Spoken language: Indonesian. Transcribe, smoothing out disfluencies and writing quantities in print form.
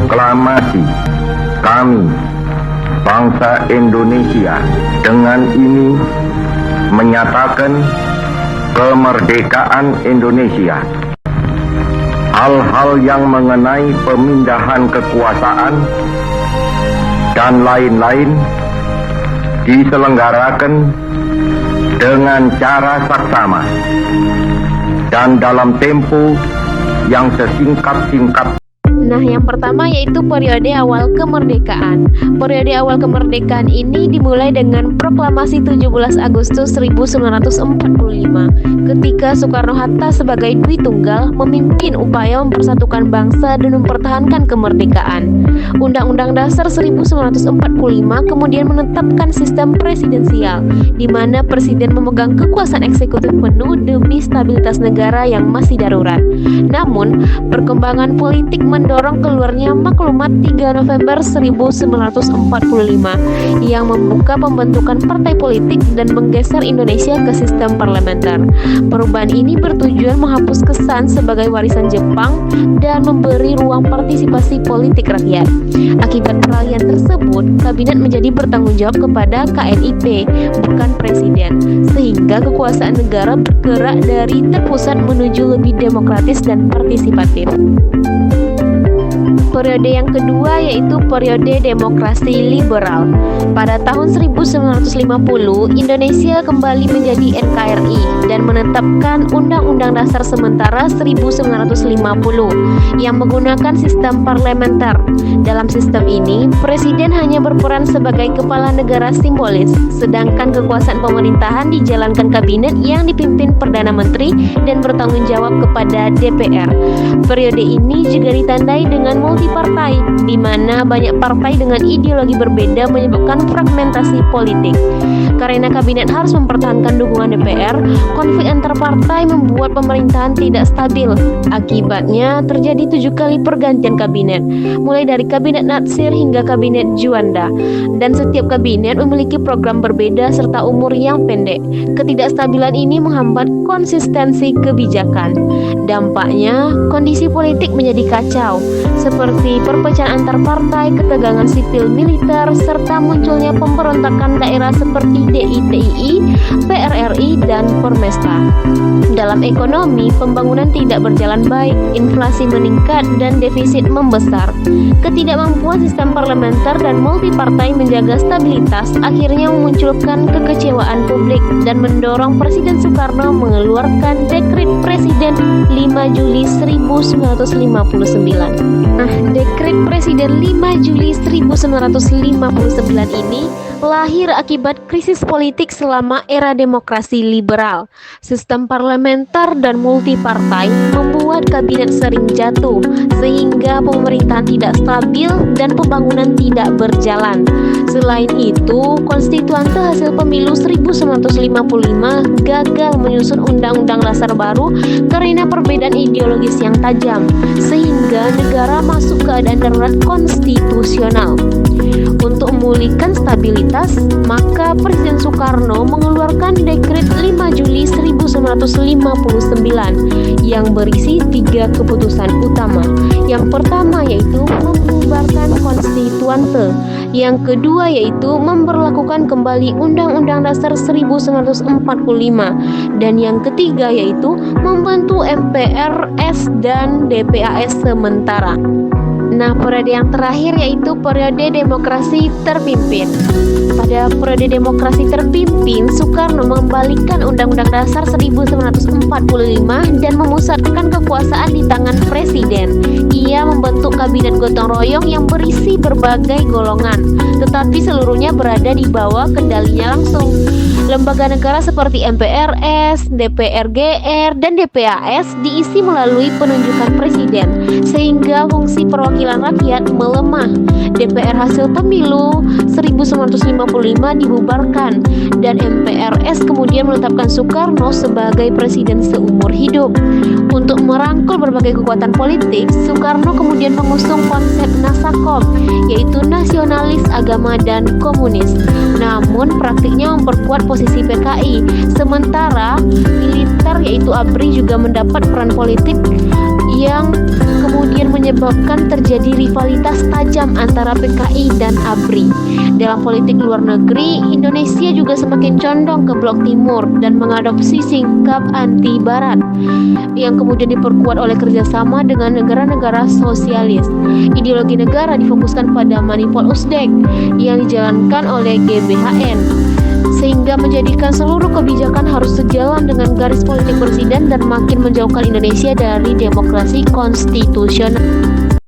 proklamasi kami, bangsa Indonesia, dengan ini menyatakan kemerdekaan Indonesia. Hal-hal yang mengenai pemindahan kekuasaan dan lain-lain diselenggarakan dengan cara saksama dan dalam tempo yang sesingkat-singkat. Nah, yang pertama yaitu periode awal kemerdekaan. Periode awal kemerdekaan ini dimulai dengan proklamasi 17 Agustus 1945 ketika Soekarno-Hatta sebagai Dwi Tunggal memimpin upaya mempersatukan bangsa dan mempertahankan kemerdekaan. Undang-Undang Dasar 1945 kemudian menetapkan sistem presidensial di mana presiden memegang kekuasaan eksekutif penuh demi stabilitas negara yang masih darurat. Namun, perkembangan politik mendorong keluarnya maklumat 3 November 1945 yang membuka pembentukan partai politik dan menggeser Indonesia ke sistem parlementer. Perubahan ini bertujuan menghapus kesan sebagai warisan Jepang dan memberi ruang partisipasi politik rakyat. Akibat peralihan tersebut, kabinet menjadi bertanggung jawab kepada KNIP, bukan presiden, sehingga kekuasaan negara bergerak dari terpusat menuju lebih demokratis dan partisipatif. Periode yang kedua yaitu periode demokrasi liberal. Pada tahun 1950, Indonesia kembali menjadi NKRI dan menetapkan Undang-Undang Dasar Sementara 1950 yang menggunakan sistem parlementer. Dalam sistem ini, presiden hanya berperan sebagai kepala negara simbolis, sedangkan kekuasaan pemerintahan dijalankan kabinet yang dipimpin Perdana Menteri dan bertanggung jawab kepada DPR. Periode ini juga ditandai dengan multipartai, di mana banyak partai dengan ideologi berbeda menyebabkan fragmentasi politik. Karena kabinet harus mempertahankan dukungan DPR, konflik antar partai membuat pemerintahan tidak stabil. Akibatnya terjadi 7 kali pergantian kabinet, mulai dari kabinet Natsir hingga kabinet Juanda. Dan setiap kabinet memiliki program berbeda serta umur yang pendek. Ketidakstabilan ini menghambat konsistensi kebijakan. Dampaknya, kondisi politik menjadi kacau, seperti perpecahan antar partai, ketegangan sipil militer, serta munculnya pemberontakan daerah seperti DITII, PRRI, dan Permesta. Dalam ekonomi, pembangunan tidak berjalan baik, inflasi meningkat, dan defisit membesar. Ketidakmampuan sistem parlementer dan multipartai menjaga stabilitas akhirnya memunculkan kekecewaan publik dan mendorong Presiden Soekarno mengeluarkan Dekret Presiden 5 Juli 1959. Nah, Dekret Presiden 5 Juli 1959 ini lahir akibat krisis politik selama era demokrasi liberal. Sistem parlementer dan multipartai membuat kabinet sering jatuh, sehingga pemerintahan tidak stabil dan pembangunan tidak berjalan. Selain itu, konstituante hasil pemilu 1955 gagal menyusun undang-undang dasar baru karena perbedaan ideologis yang tajam, sehingga negara masuk keadaan darurat konstitusional. Untuk memulihkan stabilitas, maka Presiden Soekarno mengeluarkan Dekret 5 Juli 1959 yang berisi 3 keputusan utama. Yang pertama yaitu membubarkan konstituante, yang kedua yaitu memberlakukan kembali Undang-Undang Dasar 1945, dan yang ketiga yaitu membentuk MPRS dan DPAS sementara. Nah, periode yang terakhir yaitu periode demokrasi terpimpin. Pada periode demokrasi terpimpin, Soekarno mengembalikan Undang-Undang Dasar 1945 dan memusatkan kekuasaan di tangan presiden. Ia membentuk kabinet gotong royong yang berisi berbagai golongan, tetapi seluruhnya berada di bawah kendalinya langsung. Lembaga negara seperti MPRS, DPRGR, dan DPAS diisi melalui penunjukan presiden, sehingga fungsi perwakilan rakyat melemah. DPR hasil pemilu 1955 dibubarkan, dan MPRS kemudian menetapkan Soekarno sebagai presiden seumur hidup. Untuk merangkul berbagai kekuatan politik, Soekarno kemudian mengusung konsep Nasakom, yaitu nasionalis, agama, dan komunis. Namun praktiknya memperkuat posisi PKI. Sementara militer yaitu ABRI juga mendapat peran politik yang kemudian menyebabkan menyebabkan terjadi rivalitas tajam antara PKI dan ABRI. Dalam politik luar negeri, Indonesia juga semakin condong ke blok timur dan mengadopsi sikap anti-barat yang kemudian diperkuat oleh kerjasama dengan negara-negara sosialis. Ideologi negara difokuskan pada Manipul Uzdek yang dijalankan oleh GBHN, sehingga menjadikan seluruh kebijakan harus sejalan dengan garis politik presiden dan makin menjauhkan Indonesia dari demokrasi konstitusional.